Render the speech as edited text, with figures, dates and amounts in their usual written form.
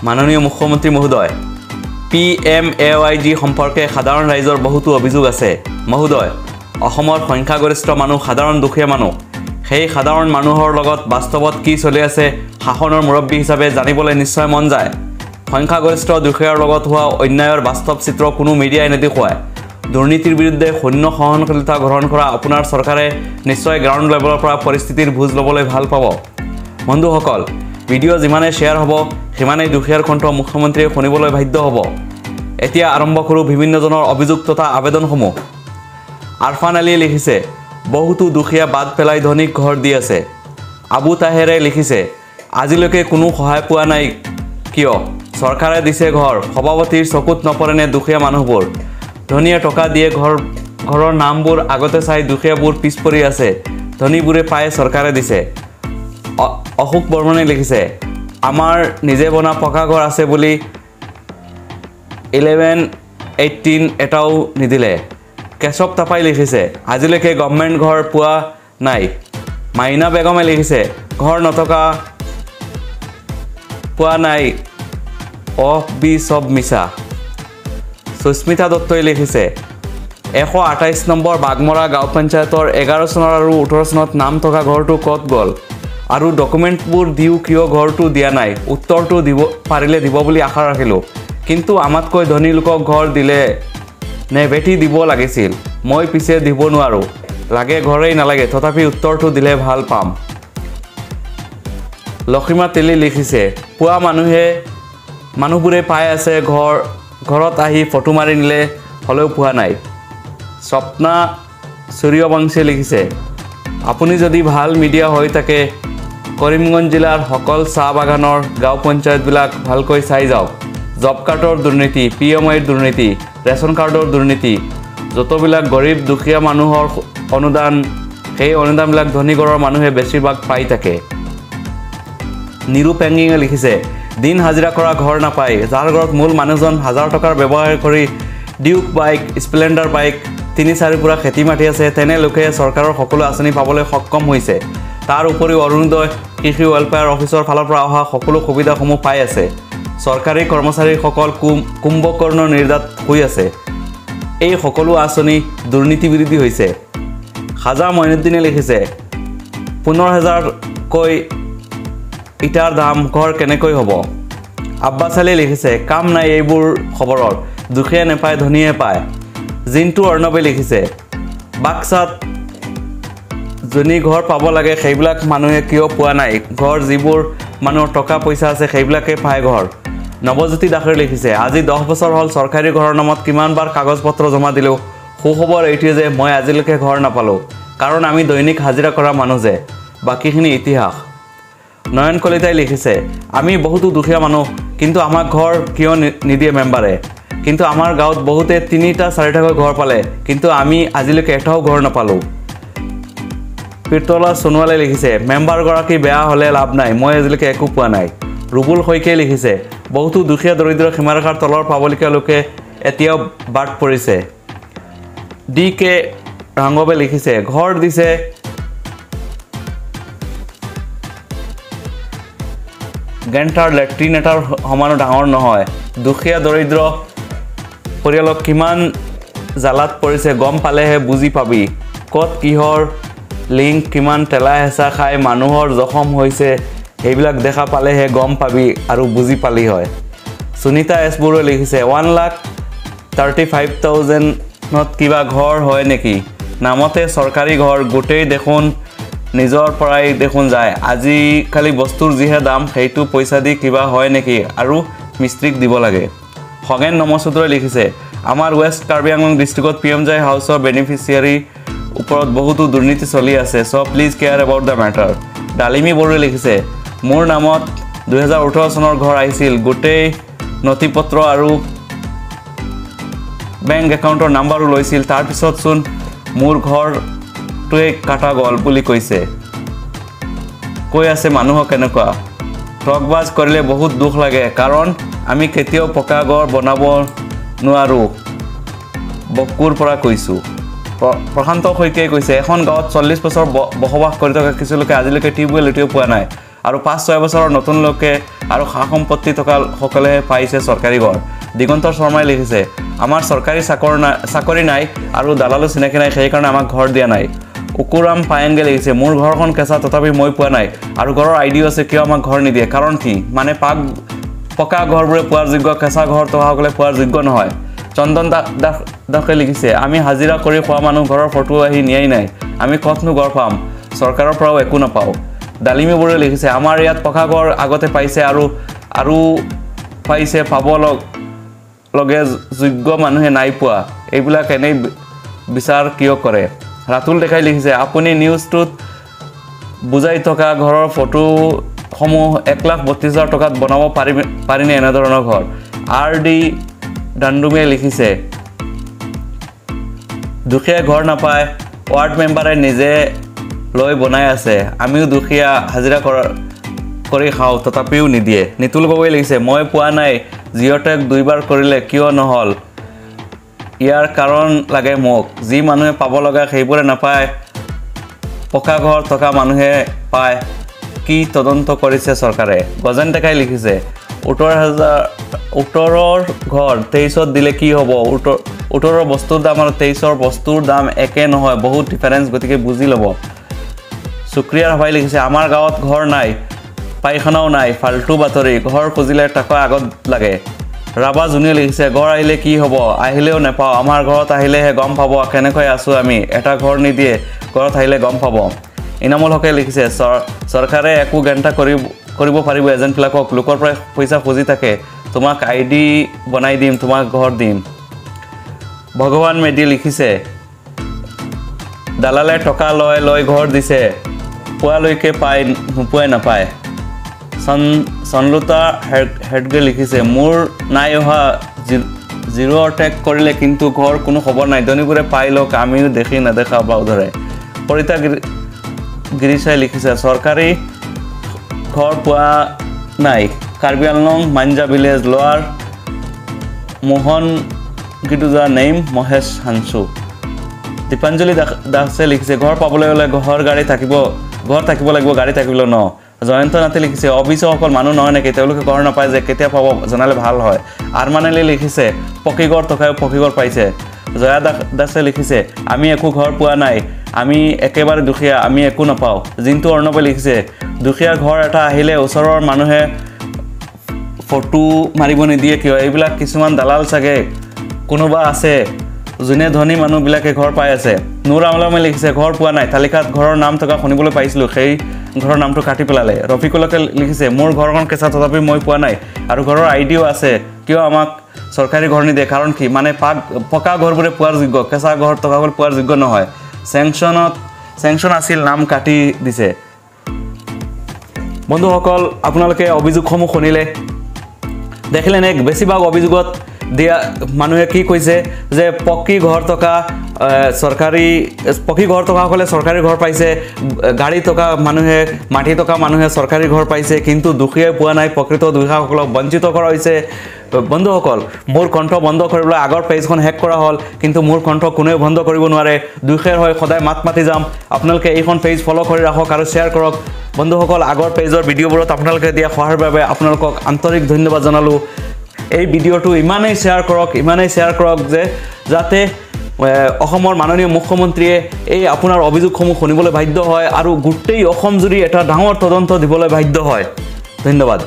মাননীয় মুখ্যমন্ত্ৰী মহোদয় PMAYG সম্পৰ্কে সাধাৰণ ৰাইজৰ বহুতো অভিযোগ আছে মহোদয় অসমৰ সংখ্যাগৰিষ্ঠ মানুহ সাধাৰণ দুখীয়া মানুহ সেই সাধাৰণ মানুহৰ লগত বাস্তৱত কি চলি আছে শাসনৰ মুৰব্বী হিচাপে জানিবলৈ নিশ্চয় মন যায় সংখ্যাগৰিষ্ঠ দুখীয়াৰ লগত হোৱা অন্যায়ৰ বাস্তৱ চিত্ৰ কোনো মিডিয়াই নেদেখুৱায় দুৰ্নীতিৰ বিৰুদ্ধে শূন্য সহনশীলতা গ্ৰহণ কৰা আপোনাৰ চৰকাৰে নিশ্চয় গ্ৰাউণ্ড লেভেলৰ পৰা পৰিস্থিতিৰ বুজ ল'বলৈ ভাল পাব বন্ধুসকল ভিডিঅ' যিমানে শ্বেয়াৰ হ'ব সিমানেই দুখীয়াৰ কণ্ঠ মুখ্যমন্ত্ৰীয়ে শুনিবলৈ বাধ্য হ'ব এতিয়া আৰম্ভ কৰোঁ বিভিন্নজনৰ অভিযোগ তথা আবেদনসমূহ আৰফান আলীয়ে লিখিছে বহুতো দুখীয়া বাদ পেলাই ধনীক ঘৰ দি আছে আবু তাহেৰে লিখিছে আজিলৈকে কোনো সহায় পোৱা নাই কিয় চৰকাৰে দিছে ঘৰ সভাপতিৰ চকুত নপৰেনে দুখীয়া মানুহবোৰ ধনীয়ে টকা দিয়ে ঘৰৰ নামবোৰ আগতে চাই দুখীয়াবোৰ পিছ পৰি আছে ধনীবোৰে পায় চৰকাৰে দিছে অশোক বৰ্মনে লিখিছে আমাৰ নিজে বনা পকা ঘৰ আছে বুলি 11-18 এটাও নিদিলে কেশৱ তাপাই লিখিছে আজিলৈকে গভৰ্ণমেণ্ট ঘৰ পোৱা নাই মাইনা বেগমে লিখিছে ঘৰ নথকা পোৱা নাই সব মিছা সুস্মিতা দত্তই লিখিছে 128 নম্বৰ বাগমৰা গাঁও পঞ্চায়তৰ 11 চনৰ আৰু 18 চনত নাম থকা ঘৰটো ক'ত গ'ল আৰু ডকুমেণ্টবোৰ দিও কিয় ঘৰটো দিয়া নাই উত্তৰটো দিব পাৰিলে দিব বুলি আশা ৰাখিলোঁ কিন্তু আমাতকৈ ধনী লোকক ঘৰ দিলে নে বেটি দিব লাগিছিল মই পিছে দিব নোৱাৰোঁ লাগে ঘৰেই নালাগে তথাপি উত্তৰটো দিলে ভাল পাম লক্ষ্মীমা তেলি লিখিছে পুৱা মানুহবোৰে পাই আছে ঘৰত আহি ফটো মাৰি নিলে হ'লেও পোৱা নাই স্বপ্না সূৰ্যবংশীয়ে লিখিছে আপুনি যদি ভাল মিডিয়া হৈ থাকে কৰিমগঞ্জ জিলাৰ সকল চাহ বাগানৰ গাঁও পঞ্চায়তবিলাক ভালকৈ চাই যাওক জব কাৰ্ডৰ দুৰ্নীতি PMIৰ দুৰ্নীতি ৰেচন কাৰ্ডৰ দুৰ্নীতি যতবিলাক গৰীব দুখীয়া মানুহৰ অনুদান সেই অনুদানবিলাক ধনী ঘৰৰ মানুহে বেছিভাগ পাই থাকে নিৰু পেংগিঙে লিখিছে দিন হাজিৰা কৰা ঘৰ নাপায় যাৰ ঘৰত মূল মানুহজন 1000 টকাৰ ব্যৱহাৰ কৰি ডিউক বাইক স্প্লেণ্ডাৰ বাইক 3-4 পুৰা খেতি মাটি আছে তেনে লোকে চৰকাৰৰ সকলো আঁচনি পাবলৈ সক্ষম হৈছে তাৰ উপৰিও অৰুণোদয় কৃষি ৱেলফেয়াৰ অফিচৰ ফালৰ পৰা অহা সকলো সুবিধাসমূহ পাই আছে চৰকাৰী কৰ্মচাৰীসকল কুম্ভকৰ্ণ নিৰ্যাত হৈ আছে এই সকলো আঁচনি দুৰ্নীতি বিৰোধী হৈছে খাজা মইনুদ্দিনে লিখিছে 15000 কৈ ইটাৰ দাম ঘৰ কেনেকৈ হ'ব আব্বাছ আলীয়ে লিখিছে কাম নাই এইবোৰ খবৰৰ দুখীয়া নেপায় ধনীয়ে পায় জিন্তু অৰ্ণৱে লিখিছে বাক্সাত জনী ঘৰ পাব লাগে সেইবিলাক মানুহে কিয় পোৱা নাই ঘৰ যিবোৰ মানুহৰ টকা পইচা আছে সেইবিলাকে পায় ঘৰ নৱজ্যোতি দাসে লিখিছে আজি 10 বছৰ হ'ল চৰকাৰী ঘৰৰ নামত কিমানবাৰ কাগজ পত্ৰ জমা দিলেও সুখবৰ এইটোৱে যে মই আজিলৈকে ঘৰ নাপালোঁ কাৰণ আমি দৈনিক হাজিৰা কৰা মানুহ যে বাকীখিনি ইতিহাস নয়ন কলিতাই লিখিছে আমি বহুতো দুখীয়া মানুহ কিন্তু আমাক ঘৰ কিয় নিদিয়ে মেম্বাৰে কিন্তু আমাৰ গাঁৱত বহুতে 3-4টাকৈ ঘৰ পালে কিন্তু আমি আজিলৈকে এটাও ঘৰ নাপালোঁ পিৰতলা সোণোৱালে লিখিছে মেম্বাৰগৰাকী বেয়া হ'লে লাভ নাই মই আজিলৈকে একো পোৱা নাই ৰুবুল শইকীয়াই লিখিছে বহুতো দুখীয়া দৰিদ্ৰ সীমাৰেখাৰ তলৰ পাবলগীয়া লোকে এতিয়াও বাদ পৰিছে DK ৰাংগবে লিখিছে ঘৰ দিছে গেণ্টাৰ লেট্ৰিন এটাৰ সমানো ডাঙৰ নহয় দুখীয়া দৰিদ্ৰ পৰিয়ালক কিমান জালাত পৰিছে গম পালেহে বুজি পাবি ক'ত কিহৰ লিংক কিমান তেলা হেঁচা খাই মানুহৰ জখম হৈছে সেইবিলাক দেখা পালেহে গম পাবি আৰু বুজি পালি হয় সুনিতা এছ বৰুৱাই লিখিছে 1,35,000ত কিবা ঘৰ হয় নেকি নামতে চৰকাৰী ঘৰ গোটেই দেখোন নিজৰ পৰাই দেখোন যায় আজিকালি বস্তুৰ যিহে দাম সেইটো পইচা দি কিবা হয় নেকি আৰু মিস্ত্ৰীক দিব লাগে খগেন নমচুদ্ৰই লিখিছে আমাৰ ৱেষ্ট কাৰ্বি আংলং ডিষ্ট্ৰিক্টত PMJ হাউচৰ বেনিফিচিয়াৰী ওপৰত বহুতো দুৰ্নীতি চলি আছে so please care about the matter Dalimi বৰুৱাই লিখিছে মোৰ নামত 2018 চনৰ ঘৰ আহিছিল গোটেই নথিপত্ৰ আৰু বেংক একাউণ্টৰ নাম্বাৰো লৈছিল তাৰ পিছত চোন মোৰ ঘৰটোৱে কাটা গ'ল বুলি কৈছে কৈ আছে মানুহক কেনেকুৱা ঠগবাজ কৰিলে বহুত দুখ লাগে কাৰণ আমি কেতিয়াও পকা ঘৰ বনাব নোৱাৰোঁ বকুৰ পৰা কৈছোঁ প্ৰশান্ত শইকীয়াই কৈছে এখন গাঁৱত 40 বছৰ বসবাস কৰি থকা কিছু লোকে আজিলৈকে টিউবৱেল এতিয়াও পোৱা নাই আৰু 5-6 বছৰৰ নতুন লোকে আৰু সা সম্পত্তি থকা সকলে পাইছে চৰকাৰী ঘৰ দিগন্ত শৰ্মাই লিখিছে আমাৰ চৰকাৰী চাকৰি নাই আৰু দালালো চিনাকি নাই সেইকাৰণে আমাক ঘৰ দিয়া নাই উকুৰাম পায়েংগে লিখিছে মোৰ ঘৰখন কেঁচা তথাপি মই পোৱা নাই আৰু ঘৰৰ আইডিও আছে কিয় আমাক ঘৰ নিদিয়ে কাৰণ কি মানে পকা ঘৰবোৰে পোৱাৰ যোগ্য কেঁচা ঘৰ থকা সকলে পোৱাৰ যোগ্য নহয় চন্দন দাসে লিখিছে আমি হাজিৰা কৰি খোৱা মানুহ ঘৰৰ ফটো আহি নিয়াই নাই আমি কতনো ঘৰ পাম চৰকাৰৰ পৰাও একো নাপাওঁ ডালিমিবোৰে লিখিছে আমাৰ ইয়াত পকা ঘৰ আগতে পাইছে আৰু পাইছে পাব লগে যোগ্য মানুহে নাই পোৱা এইবিলাক এনেই বিচাৰ কিয় কৰে ৰাতুল দেখাই লিখিছে আপুনি নিউজটোত বুজাই থকা ঘৰৰ ফটোসমূহ 1,32,000 টকাত বনাব পাৰিনে এনেধৰণৰ ঘৰ RD ডাণ্ডুমে লিখিছে দুখীয়া ঘৰ নাপায় ৱাৰ্ড মেম্বাৰে নিজে লৈ বনাই আছে আমিও দুখীয়া হাজিৰা কৰি খাওঁ তথাপিও নিদিয়ে নিতুল গগৈ লিখিছে মই পোৱা নাই জিঅ'টেক 2বাৰ কৰিলে কিয় নহল ইয়াৰ কাৰণ লাগে মোক যি মানুহে পাব লগা সেইবোৰে নাপায় পকা ঘৰ থকা মানুহে পায় কি তদন্ত কৰিছে চৰকাৰে গজেন দেখাই লিখিছে 18,000 ঘৰ 23ত দিলে কি হ'ব 18 বস্তুৰ দাম আৰু 23ৰ বস্তুৰ দাম একে নহয় বহুত ডিফাৰেন্স গতিকে বুজি ল'ব শুক্ৰিয়া ভাই লিখিছে আমাৰ গাঁৱত ঘৰ নাই পাইখানাও নাই ফাল্টু বাতৰি ঘৰ খুজিলে টকা আগত লাগে ৰাবা জুনিয়ে লিখিছে ঘৰ আহিলে কি হ'ব আহিলেও নাপাওঁ আমাৰ ঘৰত আহিলেহে গম পাব কেনেকৈ আছোঁ আমি এটা ঘৰ নিদিয়ে ঘৰত আহিলে গম পাব ইনামুল হকে লিখিছে চৰকাৰে একো গেণ্টা কৰিব পাৰিব এজেণ্টবিলাকক লোকৰ পৰা পইচা খুজি থাকে তোমাক ID বনাই দিম তোমাক ঘৰ দিম ভগৱান মেডি লিখিছে দালালে টকা লৈ ঘৰ দিছে পোৱালৈকে পাই নোপোৱাই নাপায় সনলতা হেডগে লিখিছে মোৰ নাই অহা জিৰ' টেক কৰিলে কিন্তু ঘৰ কোনো খবৰ নাই ধনীবোৰে পাই লওক আমিও দেখি নেদেখা পাওঁ ধৰে পৰিতা গিৰিচাই লিখিছে চৰকাৰী ঘৰ পোৱা নাই কাৰ্বি আংলং মাঞ্জা ভিলেজ লোৱাৰ মোহন গিটুজা নেম মহেশ হানসু দীপাঞ্জলি দাসে লিখিছে ঘৰ পাবলৈ হ'লে ঘৰ থাকিব লাগিব গাড়ী থাকিবলৈ ন জয়ন্ত নাথে লিখিছে অবিচসকল মানুহ নহয় নেকি তেওঁলোকে ঘৰ নাপায় যে কেতিয়া পাব জনালে ভাল হয় আৰমানেলি লিখিছে পকী ঘৰ থকাও পকী ঘৰ পাইছে জয়া দাসে লিখিছে আমি একো ঘৰ পোৱা নাই আমি একেবাৰে দুখীয়া আমি একো নাপাওঁ জিন্তু অৰ্ণৱে লিখিছে দুখীয়া ঘৰ এটা আহিলে ওচৰৰ মানুহে ফটো মাৰিব নিদিয়ে কিয় এইবিলাক কিছুমান দালাল চাগে কোনোবা আছে যোনে ধনী মানুহবিলাকে ঘৰ পাই আছে নুৰ আমলামে লিখিছে ঘৰ পোৱা নাই তালিকাত ঘৰৰ নাম থকা শুনিবলৈ পাইছিলোঁ সেই ঘৰৰ নামটো কাটি পেলালে ৰফিকুলকে লিখিছে মোৰ ঘৰখন কেঁচা তথাপি মই পোৱা নাই আৰু ঘৰৰ আইডিও আছে কিয় আমাক চৰকাৰী ঘৰ নিদিয়ে কাৰণ কি মানে পকা ঘৰবোৰে পোৱাৰ যোগ্য কেঁচা ঘৰ থকাবোৰ পোৱাৰ যোগ্য নহয় চেংচন আছিল নাম কাটি দিছে বন্ধুসকল আপোনালোকে অভিযোগসমূহ শুনিলে দেখিলে নে বেছিভাগ অভিযোগত দিয়া মানুহে কি কৈছে যে পকী ঘৰ থকা সকলে চৰকাৰী ঘৰ পাইছে গাড়ী থকা মানুহে মাটি থকা মানুহে চৰকাৰী ঘৰ পাইছে কিন্তু দুখীয়াই পোৱা নাই প্ৰকৃত দুখীয়াসকলক বঞ্চিত কৰা হৈছে বন্ধুসকল মোৰ কণ্ঠ বন্ধ কৰিবলৈ আগৰ পেজখন হেক কৰা হ'ল কিন্তু মোৰ কণ্ঠ কোনেও বন্ধ কৰিব নোৱাৰে দুখীয়াৰ হৈ সদায় মাতি যাম আপোনালোকে এইখন পেজ ফলো কৰি ৰাখক আৰু শ্বেয়াৰ কৰক বন্ধুসকল আগৰ পেজৰ ভিডিঅ'বোৰত আপোনালোকে দিয়া সহায়ৰ বাবে আপোনালোকক আন্তৰিক ধন্যবাদ জনালোঁ এই ভিডিঅ'টো ইমানেই শ্বেয়াৰ কৰক যে যাতে অসমৰ মাননীয় মুখ্যমন্ত্ৰীয়ে এই আপোনাৰ অভিযোগসমূহ শুনিবলৈ বাধ্য হয় আৰু গোটেই অসম জুৰি এটা ডাঙৰ তদন্ত দিবলৈ বাধ্য হয় ধন্যবাদ